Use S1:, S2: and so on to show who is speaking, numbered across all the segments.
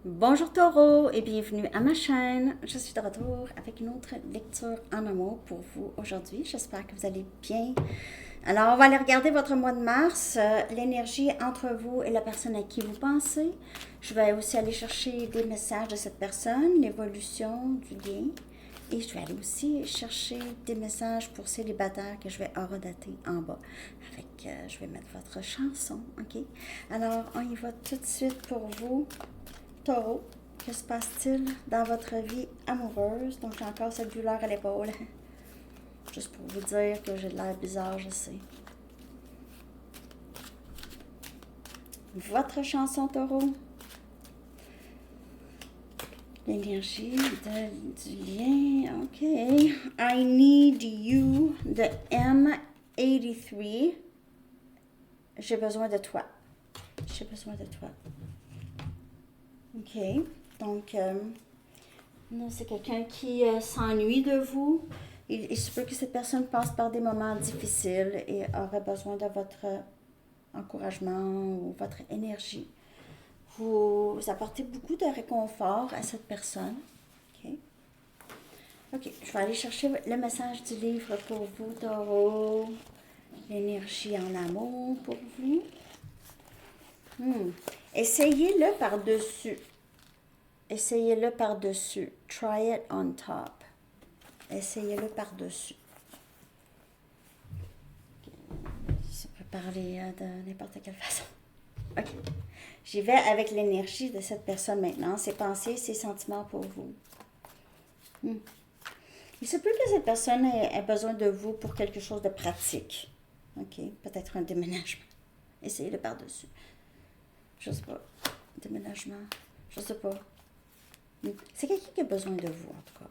S1: Bonjour Taureau et bienvenue à ma chaîne. Je suis de retour avec une autre lecture en amour pour vous aujourd'hui. J'espère que vous allez bien. Alors, on va aller regarder votre mois de mars, l'énergie entre vous et la personne à qui vous pensez. Je vais aussi aller chercher des messages de cette personne, l'évolution du lien. Et je vais aller aussi chercher des messages pour célibataires que je vais horodater en bas. Je vais mettre votre chanson, ok? Alors, on y va tout de suite pour vous. Taureau, que se passe-t-il dans votre vie amoureuse? Donc, j'ai encore cette douleur à l'épaule. Juste pour vous dire que j'ai de l'air bizarre, je sais. Votre chanson, Taureau. L'énergie du lien. OK. I need you, de M83. J'ai besoin de toi. J'ai besoin de toi. OK. Donc, c'est quelqu'un qui s'ennuie de vous. Il se peut que cette personne passe par des moments difficiles et aurait besoin de votre encouragement ou votre énergie. Vous apportez beaucoup de réconfort à cette personne. OK. OK, je vais aller chercher le message du livre pour vous, Taureau. L'énergie en amour pour vous. Essayez-le par-dessus. Essayez-le par-dessus. Try it on top. Essayez-le par-dessus. Ça peut parler de n'importe quelle façon. OK. J'y vais avec l'énergie de cette personne maintenant, ses pensées, ses sentiments pour vous. Il se peut que cette personne ait besoin de vous pour quelque chose de pratique. OK. Peut-être un déménagement. Essayez-le par-dessus. Je sais pas. Déménagement. Je sais pas. C'est quelqu'un qui a besoin de vous, en tout cas,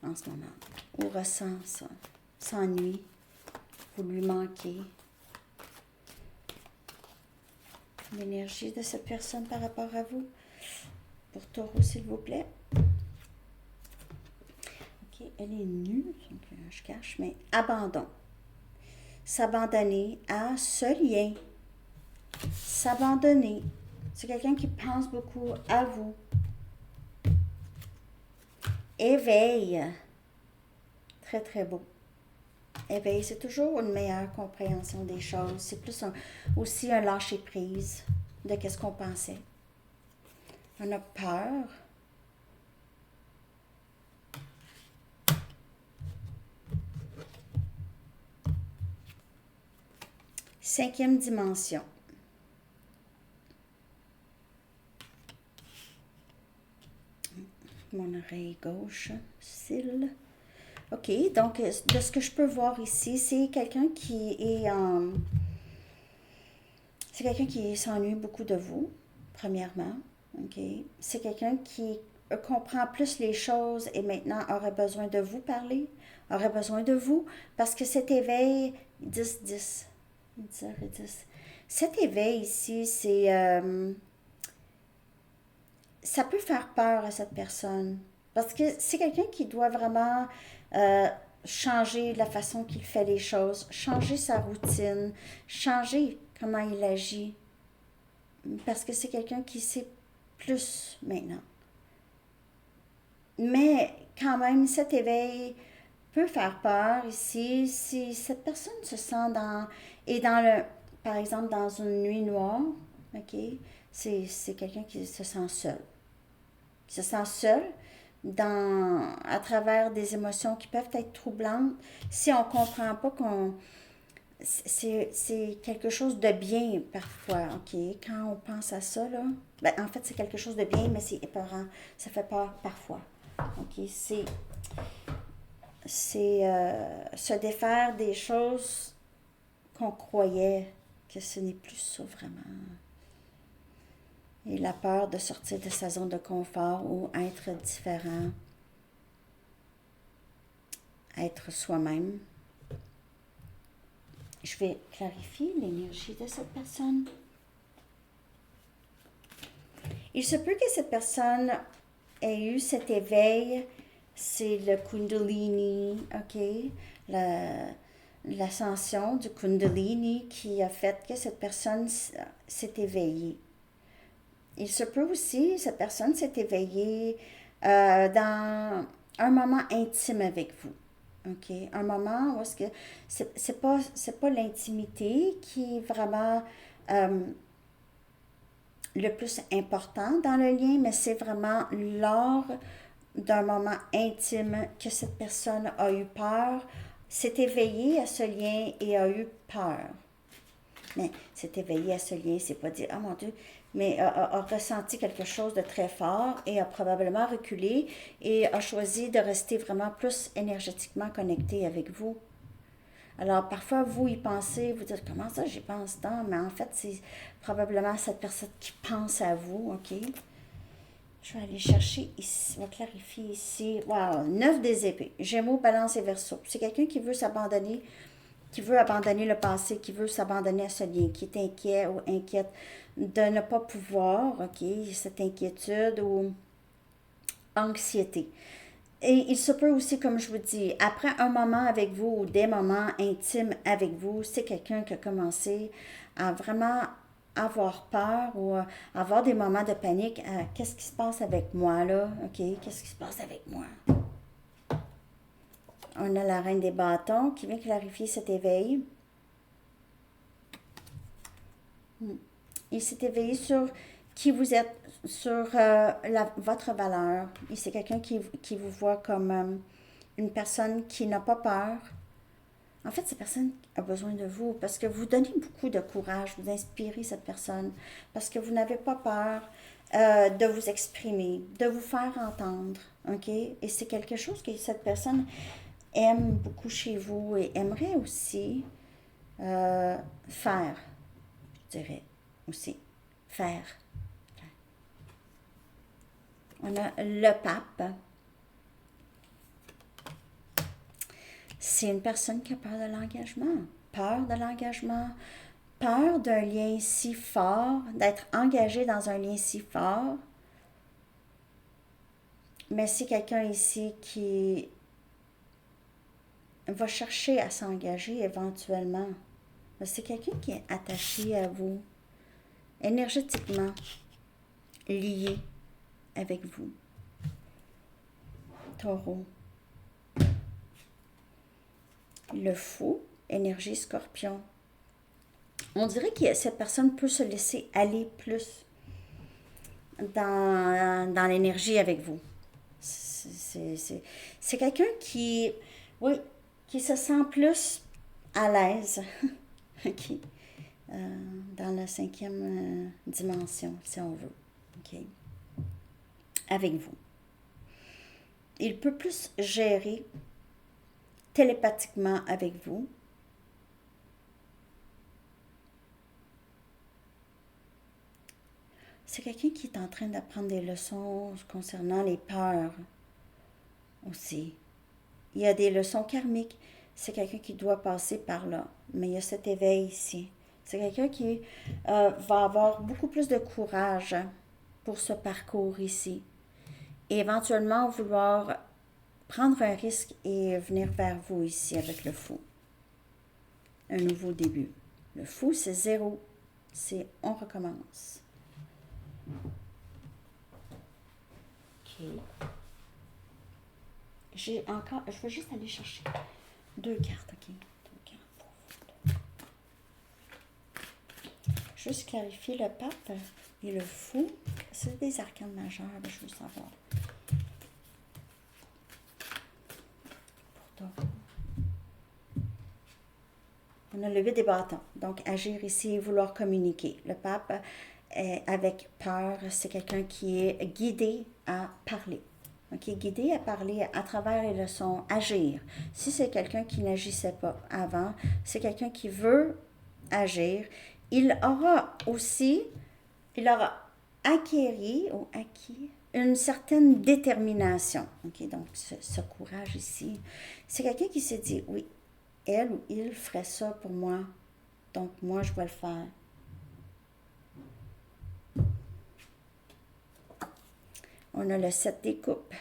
S1: en ce moment. Ou ressent ça. S'ennuie. Vous lui manquez. L'énergie de cette personne par rapport à vous. Pour Taureau, s'il vous plaît. OK, elle est nue, donc je cache, mais abandon. S'abandonner à ce lien. S'abandonner. C'est quelqu'un qui pense beaucoup à vous. Éveil. Très, très beau. Éveil, c'est toujours une meilleure compréhension des choses. C'est plus aussi un lâcher-prise de qu'est-ce qu'on pensait. On a peur. Cinquième dimension. Mon oreille gauche, cils. OK, donc de ce que je peux voir ici, c'est quelqu'un qui est en... C'est quelqu'un qui s'ennuie beaucoup de vous, premièrement. OK. C'est quelqu'un qui comprend plus les choses et maintenant aurait besoin de vous parler, aurait besoin de vous, parce que cet éveil, 10-10, 10h10, cet éveil ici, ça peut faire peur à cette personne. Parce que c'est quelqu'un qui doit vraiment euh, changer la façon qu'il fait les choses, changer sa routine, changer comment il agit. Parce que c'est quelqu'un qui sait plus maintenant. Mais quand même, cet éveil peut faire peur ici si cette personne se sent est dans le, par exemple, dans une nuit noire, ok, c'est quelqu'un qui se sent seul. Qui se sent seul à travers des émotions qui peuvent être troublantes si on ne comprend pas qu'on c'est quelque chose de bien parfois, ok? Quand on pense à ça, là, ben, en fait, c'est quelque chose de bien, mais c'est épeurant. Ça fait peur parfois, ok? C'est se défaire des choses qu'on croyait que ce n'est plus ça vraiment. Et la peur de sortir de sa zone de confort ou être différent, être soi-même. Je vais clarifier l'énergie de cette personne. Il se peut que cette personne ait eu cet éveil, c'est le Kundalini, ok? L'ascension du Kundalini qui a fait que cette personne s'est éveillée. il se peut aussi, cette personne s'est éveillée dans un moment intime avec vous. OK? Un moment où est-ce que c'est pas l'intimité qui est vraiment euh, le plus important dans le lien, mais c'est vraiment lors d'un moment intime que cette personne a eu peur, s'est éveillée à ce lien et a eu peur. Mais s'est éveillée à ce lien, c'est pas dire, ah mon Dieu, mais a ressenti quelque chose de très fort et a probablement reculé et a choisi de rester vraiment plus énergétiquement connecté avec vous. Alors, parfois, vous y pensez, vous dites, comment ça, j'y pense tant? Mais en fait, c'est probablement cette personne qui pense à vous, OK? Je vais aller chercher ici, on va clarifier ici. Wow, 9 des épées. Gémeaux, balance et verseau. C'est quelqu'un qui veut s'abandonner, qui veut abandonner le passé, qui veut s'abandonner à ce lien, qui est inquiet ou inquiète de ne pas pouvoir, OK? Cette inquiétude ou anxiété. Et il se peut aussi, comme je vous dis, après un moment avec vous ou des moments intimes avec vous, c'est quelqu'un qui a commencé à vraiment avoir peur ou avoir des moments de panique. Qu'est-ce qui se passe avec moi là? OK? Qu'est-ce qui se passe avec moi? On a la reine des bâtons qui vient clarifier cet éveil. Il s'est éveillé sur qui vous êtes, sur votre valeur. Et c'est quelqu'un qui vous voit comme une personne qui n'a pas peur. En fait, cette personne a besoin de vous parce que vous donnez beaucoup de courage, vous inspirez cette personne, parce que vous n'avez pas peur de vous exprimer, de vous faire entendre. OK? Et c'est quelque chose que cette personne aime beaucoup chez vous et aimerait aussi faire, je dirais aussi. Faire. On a le pape. C'est une personne qui a peur de l'engagement. Peur de l'engagement. Peur d'un lien si fort, d'être engagé dans un lien si fort. Mais c'est quelqu'un ici qui va chercher à s'engager éventuellement. C'est quelqu'un qui est attaché à vous, énergétiquement lié avec vous. Taureau. Le fou, énergie scorpion. On dirait que cette personne peut se laisser aller plus dans l'énergie avec vous. C'est quelqu'un qui, oui, qui se sent plus à l'aise OK, dans la cinquième dimension, si on veut. OK, avec vous. Il peut plus gérer télépathiquement avec vous. C'est quelqu'un qui est en train d'apprendre des leçons concernant les peurs aussi. Il y a des leçons karmiques. C'est quelqu'un qui doit passer par là. Mais il y a cet éveil ici. C'est quelqu'un qui va avoir beaucoup plus de courage pour ce parcours ici. Et éventuellement vouloir prendre un risque et venir vers vous ici avec le fou. Un nouveau début. Le fou, c'est 0. C'est on recommence. OK. J'ai encore, je vais juste aller chercher 2 cartes, OK? 2 cartes. Juste clarifier le pape et le fou. C'est des arcanes majeures, je veux savoir. Pour on a le 8 des bâtons. Donc, agir ici, vouloir communiquer. Le pape, avec peur, c'est quelqu'un qui est guidé à parler. OK? Guidé à parler à travers les leçons, agir. Si c'est quelqu'un qui n'agissait pas avant, c'est quelqu'un qui veut agir. Il aura acquis une certaine détermination. OK? Donc, ce courage ici, c'est quelqu'un qui s'est dit, oui, elle ou il ferait ça pour moi, donc moi, je vais le faire. On a le 7 des coupes.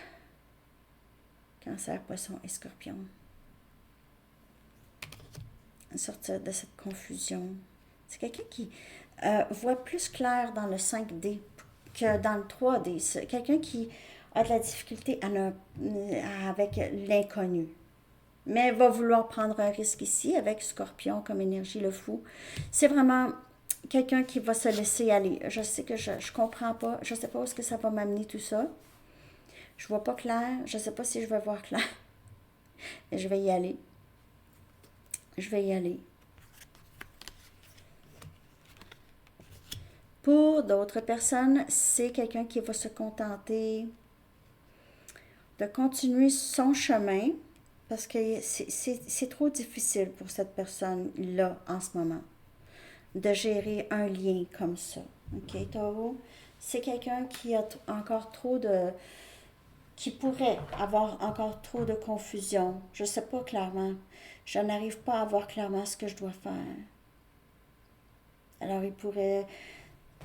S1: Cancer, poisson et scorpion. Sortir de cette confusion. C'est quelqu'un qui voit plus clair dans le 5D que dans le 3D. C'est quelqu'un qui a de la difficulté avec l'inconnu. Mais va vouloir prendre un risque ici avec Scorpion comme énergie, le fou. C'est vraiment quelqu'un qui va se laisser aller. Je sais que je comprends pas. Je sais pas où est-ce que ça va m'amener tout ça. Je vois pas clair. Je sais pas si je vais voir clair. Mais je vais y aller. Je vais y aller. Pour d'autres personnes, c'est quelqu'un qui va se contenter de continuer son chemin parce que c'est trop difficile pour cette personne-là en ce moment de gérer un lien comme ça. OK, Taureau? C'est quelqu'un qui a encore trop de... qui pourrait avoir encore trop de confusion. Je ne sais pas clairement. Je n'arrive pas à voir clairement ce que je dois faire. Alors, il pourrait...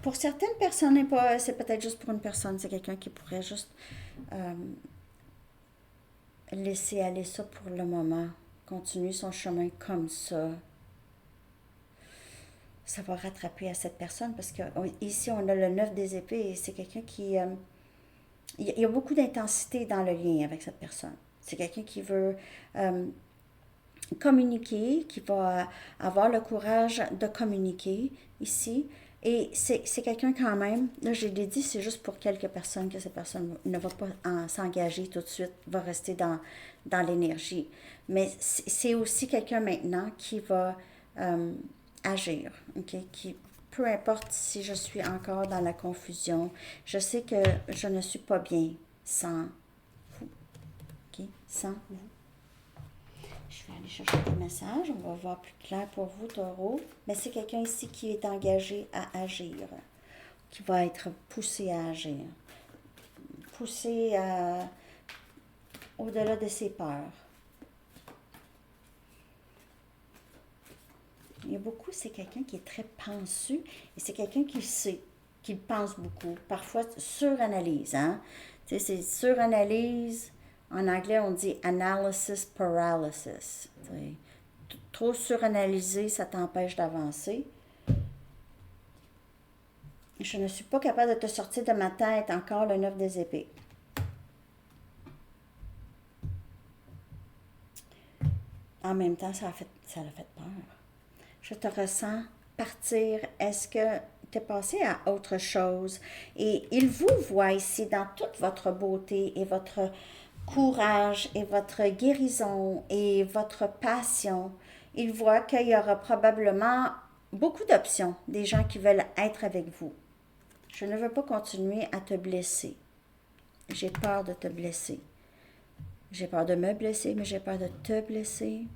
S1: Pour certaines personnes, c'est peut-être juste pour une personne, c'est quelqu'un qui pourrait juste laisser aller ça pour le moment, continuer son chemin comme ça. Ça va rattraper à cette personne parce que ici on a le 9 des épées et c'est quelqu'un qui... il y a beaucoup d'intensité dans le lien avec cette personne. C'est quelqu'un qui veut communiquer, qui va avoir le courage de communiquer ici. Et c'est quelqu'un quand même, là je l'ai dit, c'est juste pour quelques personnes que cette personne ne va pas s'engager tout de suite, va rester dans l'énergie. Mais c'est aussi quelqu'un maintenant qui va agir, ok? Qui, peu importe si je suis encore dans la confusion, je sais que je ne suis pas bien sans vous, ok? Sans vous. Je vais aller chercher des messages, on va voir plus clair pour vous, Taureau. Mais c'est quelqu'un ici qui est engagé à agir, qui va être poussé à agir, poussé au-delà de ses peurs. Il y a beaucoup, c'est quelqu'un qui est très pensu et c'est quelqu'un qui sait, qui pense beaucoup. Parfois, suranalyse, hein? Tu sais, c'est suranalyse. En anglais, on dit analysis paralysis. T'sais. Trop suranalyser, ça t'empêche d'avancer. Je ne suis pas capable de te sortir de ma tête encore le 9 des épées. En même temps, ça l'a fait peur. Je te ressens partir. Est-ce que tu es passé à autre chose? Et il vous voit ici dans toute votre beauté et votre courage et votre guérison et votre passion. Il voit qu'il y aura probablement beaucoup d'options, des gens qui veulent être avec vous. Je ne veux pas continuer à te blesser. J'ai peur de te blesser. J'ai peur de me blesser, mais j'ai peur de te blesser.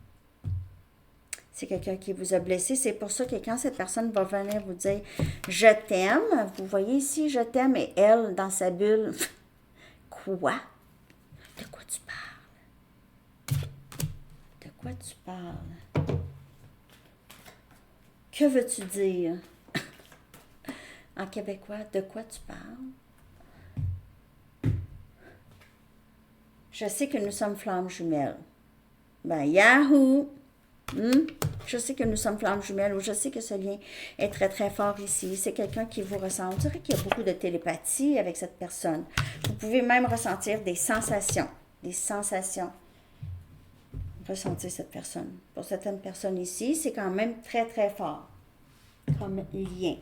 S1: C'est quelqu'un qui vous a blessé. C'est pour ça que quand cette personne va venir vous dire « Je t'aime », vous voyez ici « Je t'aime » et elle, dans sa bulle, « Quoi? De quoi tu parles? De quoi tu parles? Que veux-tu dire? » En québécois, « De quoi tu parles? » Je sais que nous sommes flammes jumelles. Ben, yahoo! Je sais que nous sommes flammes jumelles ou je sais que ce lien est très très fort ici. C'est quelqu'un qui vous ressent. On dirait qu'il y a beaucoup de télépathie avec cette personne. Vous pouvez même ressentir des sensations. Des sensations. Ressentir cette personne. Pour certaines personnes ici, c'est quand même très très fort comme lien.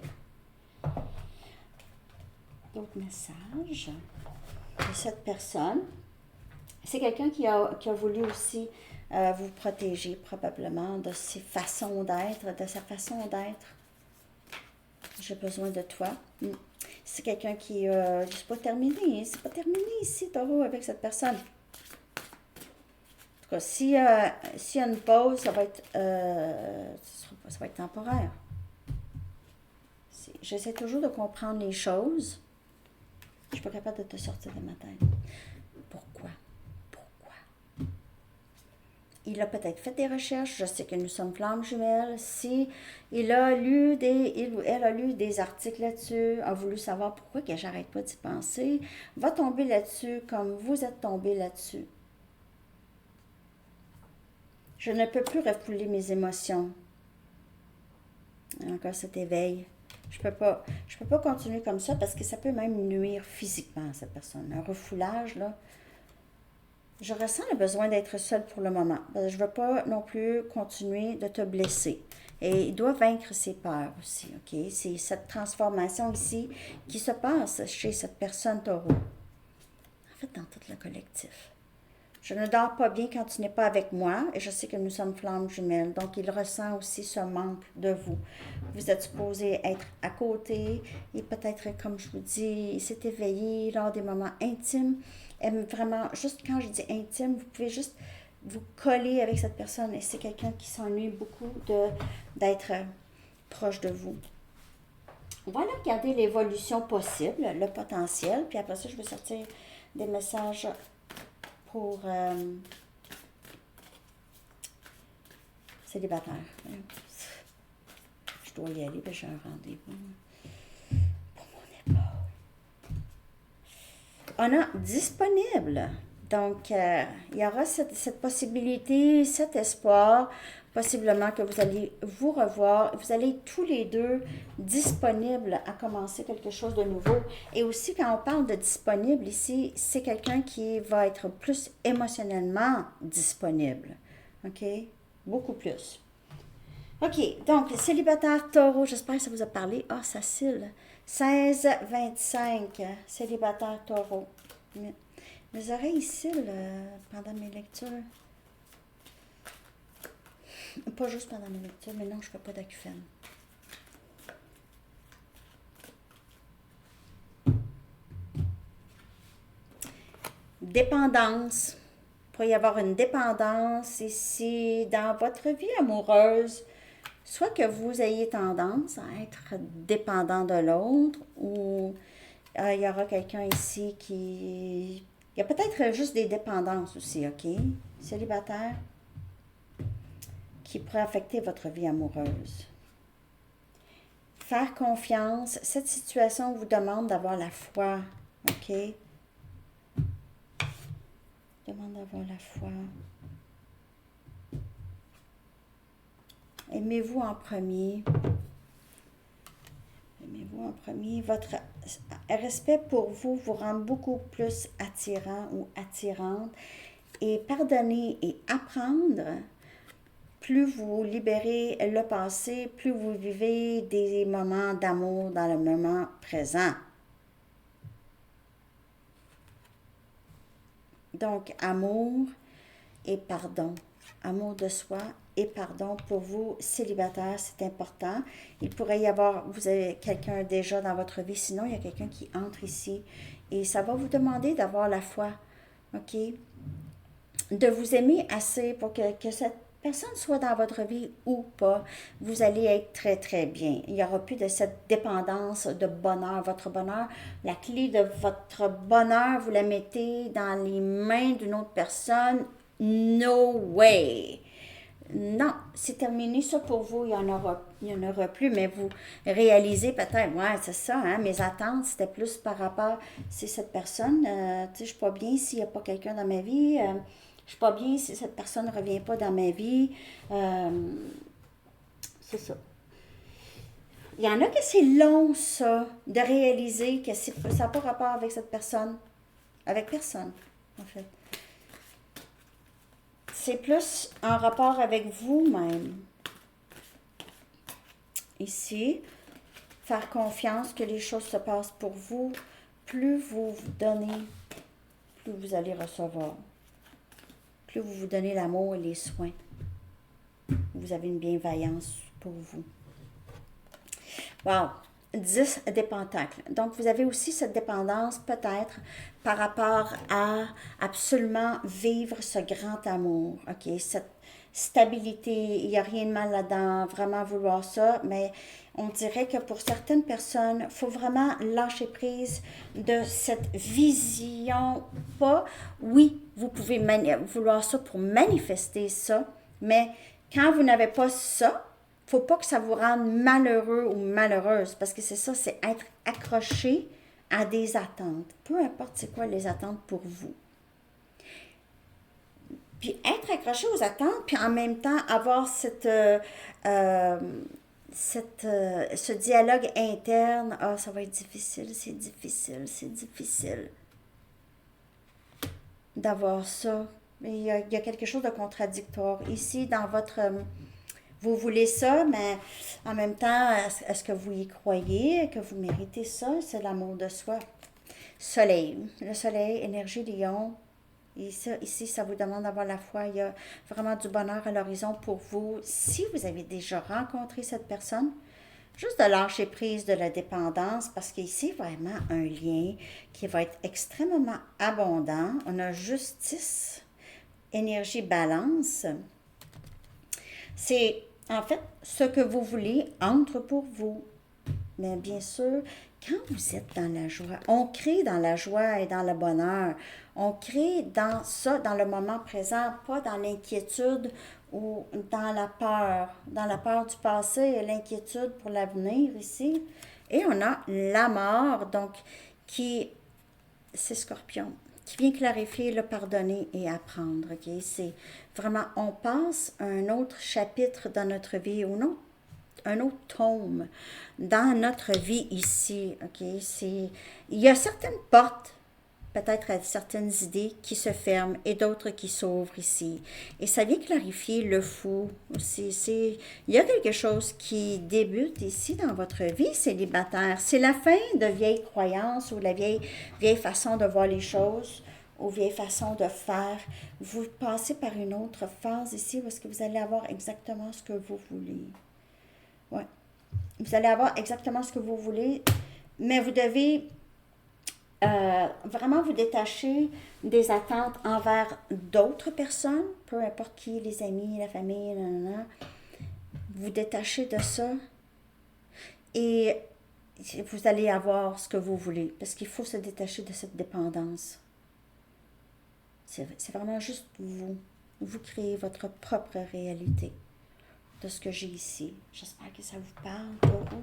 S1: D'autres messages de cette personne. C'est quelqu'un qui a voulu aussi vous protéger probablement de ses façons d'être, de sa façon d'être. J'ai besoin de toi. C'est quelqu'un qui... c'est pas terminé. C'est pas terminé ici, Taureau, avec cette personne. En tout cas, s'il y a une pause, ça va être temporaire. J'essaie toujours de comprendre les choses. Je ne suis pas capable de te sortir de ma tête. Pourquoi? Il a peut-être fait des recherches, je sais que nous sommes flammes jumelles. Si il ou elle a lu des articles là-dessus, a voulu savoir pourquoi que j'arrête pas d'y penser, va tomber là-dessus comme vous êtes tombé là-dessus. Je ne peux plus refouler mes émotions. Encore cet éveil. Je peux pas continuer comme ça parce que ça peut même nuire physiquement à cette personne. Un refoulage, là, je ressens le besoin d'être seule pour le moment. Je ne veux pas non plus continuer de te blesser. Et il doit vaincre ses peurs aussi, OK? C'est cette transformation ici qui se passe chez cette personne taureau. En fait, dans tout le collectif. Je ne dors pas bien quand tu n'es pas avec moi et je sais que nous sommes flammes jumelles. Donc, il ressent aussi ce manque de vous. Vous êtes supposé être à côté et peut-être, comme je vous dis, il s'est éveillé lors des moments intimes. Et vraiment, juste quand je dis intime, vous pouvez juste vous coller avec cette personne et c'est quelqu'un qui s'ennuie beaucoup d'être proche de vous. On va aller regarder l'évolution possible, le potentiel, puis après ça, je vais sortir des messages pour célibataire. Je dois y aller, j'ai un rendez-vous pour mon épaule. On a disponible. Donc, il y aura cette possibilité, cet espoir, possiblement que vous allez vous revoir. Vous allez être tous les deux disponibles à commencer quelque chose de nouveau. Et aussi, quand on parle de disponible ici, c'est quelqu'un qui va être plus émotionnellement disponible. OK? Beaucoup plus. OK, donc, célibataire taureau, j'espère que ça vous a parlé. Ah, ça cille. 16-25, célibataire taureau. Mes oreilles ici, pendant mes lectures. Pas juste pendant mes lectures, mais non, je ne fais pas d'acufène. Dépendance. Il pourrait y avoir une dépendance ici dans votre vie amoureuse. Soit que vous ayez tendance à être dépendant de l'autre ou il y aura quelqu'un ici qui... Il y a peut-être juste des dépendances aussi, OK? Célibataire qui pourrait affecter votre vie amoureuse. Faire confiance. Cette situation vous demande d'avoir la foi, OK? Demande d'avoir la foi. Aimez-vous en premier. Aimez-vous en premier. Votre respect pour vous vous rend beaucoup plus attirant ou attirante. Et pardonner et apprendre, plus vous libérez le passé, plus vous vivez des moments d'amour dans le moment présent. Donc, amour et pardon. Amour de soi et pardon pour vous, célibataires, c'est important. Il pourrait y avoir, vous avez quelqu'un déjà dans votre vie, sinon il y a quelqu'un qui entre ici et ça va vous demander d'avoir la foi, OK? De vous aimer assez pour que cette personne soit dans votre vie ou pas, vous allez être très, très bien. Il n'y aura plus de cette dépendance de bonheur. Votre bonheur, la clé de votre bonheur, vous la mettez dans les mains d'une autre personne. No way! Non, c'est terminé ça pour vous, il y en aura plus, mais vous réalisez peut-être, ouais, c'est ça, hein, mes attentes, c'était plus par rapport, c'est cette personne, tu sais, je suis pas bien s'il n'y a pas quelqu'un dans ma vie, je suis pas bien si cette personne ne revient pas dans ma vie, c'est ça. Il y en a que c'est long, ça, de réaliser que ça n'a pas rapport avec cette personne, avec personne, en fait. C'est plus en rapport avec vous-même. Ici, faire confiance que les choses se passent pour vous. Plus vous vous donnez, plus vous allez recevoir. Plus vous vous donnez l'amour et les soins. Vous avez une bienveillance pour vous. Wow! 10 des pentacles. Donc, vous avez aussi cette dépendance peut-être par rapport à absolument vivre ce grand amour, OK? Cette stabilité, il n'y a rien de mal là-dedans, vraiment vouloir ça, mais on dirait que pour certaines personnes, il faut vraiment lâcher prise de cette vision, pas, oui, vous pouvez vouloir ça pour manifester ça, mais quand vous n'avez pas ça, faut pas que ça vous rende malheureux ou malheureuse, parce que c'est ça, c'est être accroché à des attentes. Peu importe c'est quoi les attentes pour vous. Puis être accroché aux attentes, puis en même temps avoir ce dialogue interne, ah, ça va être difficile, c'est difficile d'avoir ça. Il y a quelque chose de contradictoire. Ici, dans votre... vous voulez ça, mais en même temps, est-ce que vous y croyez, que vous méritez ça? C'est l'amour de soi. Soleil. Le soleil, énergie lion. Ici, ça vous demande d'avoir la foi. Il y a vraiment du bonheur à l'horizon pour vous. Si vous avez déjà rencontré cette personne, juste de lâcher prise de la dépendance, parce qu'ici, vraiment un lien qui va être extrêmement abondant. On a justice, énergie, balance. C'est en fait ce que vous voulez entre pour vous. Mais bien sûr, quand vous êtes dans la joie, on crée dans la joie et dans le bonheur. On crée dans ça, dans le moment présent, pas dans l'inquiétude ou dans la peur du passé et l'inquiétude pour l'avenir ici. Et on a la mort, donc, c'est Scorpion, qui vient clarifier, le pardonner et apprendre. Okay? C'est vraiment, on passe à un autre chapitre dans notre vie, ou non, un autre tome dans notre vie ici. Okay? Il y a certaines portes, peut-être à certaines idées qui se ferment et d'autres qui s'ouvrent ici. Et ça vient clarifier le fou aussi. Il y a quelque chose qui débute ici dans votre vie célibataire. C'est la fin de vieilles croyances ou la vieille façon de voir les choses ou vieille façon de faire. Vous passez par une autre phase ici où est-ce que vous allez avoir exactement ce que vous voulez. Ouais. Vous allez avoir exactement ce que vous voulez, mais vous devez vraiment vous détacher des attentes envers d'autres personnes, peu importe qui, les amis, la famille, nanana. Vous détachez de ça et vous allez avoir ce que vous voulez, parce qu'il faut se détacher de cette dépendance. C'est vraiment juste vous. Vous créez votre propre réalité de ce que j'ai ici. J'espère que ça vous parle, Taureau.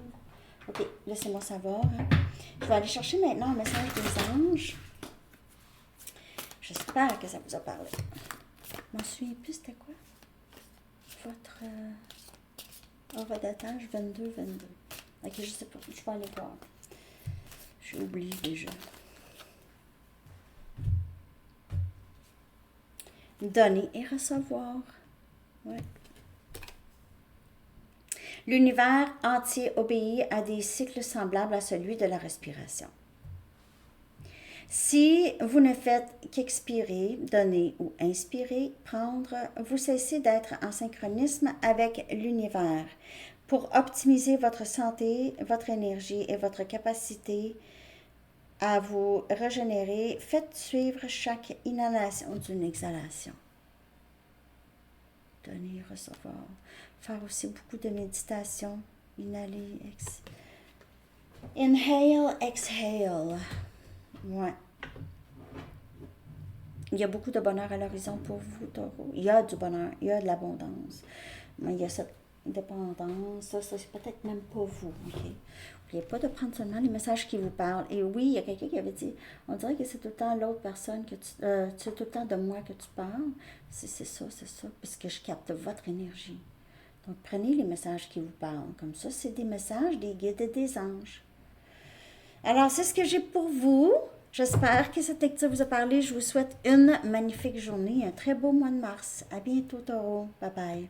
S1: Ok, laissez-moi savoir. Hein. Je vais aller chercher maintenant un message des anges. J'espère que ça vous a parlé. Je m'en souviens plus, c'était quoi? Votre aura d'attache 22. Ok, je sais pas. Je vais aller voir. J'ai oublié déjà. Donner et recevoir. Ouais. L'univers entier obéit à des cycles semblables à celui de la respiration. Si vous ne faites qu'expirer, donner ou inspirer, prendre, vous cessez d'être en synchronisme avec l'univers. Pour optimiser votre santé, votre énergie et votre capacité à vous régénérer, faites suivre chaque inhalation d'une exhalation. Donner, recevoir. Faire aussi beaucoup de méditation. Inhaler, inhale, exhale. Ouais. Il y a beaucoup de bonheur à l'horizon pour vous, Taureau. Il y a du bonheur, il y a de l'abondance. Mais il y a cette dépendance, ça c'est peut-être même pas vous. Okay? N'oubliez pas de prendre seulement les messages qui vous parlent. Et oui, il y a quelqu'un qui avait dit, on dirait que c'est tout le temps l'autre personne que c'est tout le temps de moi que tu parles. C'est ça, puisque je capte votre énergie. Donc, prenez les messages qui vous parlent. Comme ça, c'est des messages des guides et des anges. Alors, c'est ce que j'ai pour vous. J'espère que cette lecture vous a parlé. Je vous souhaite une magnifique journée, un très beau mois de mars. À bientôt, Taureau. Bye bye.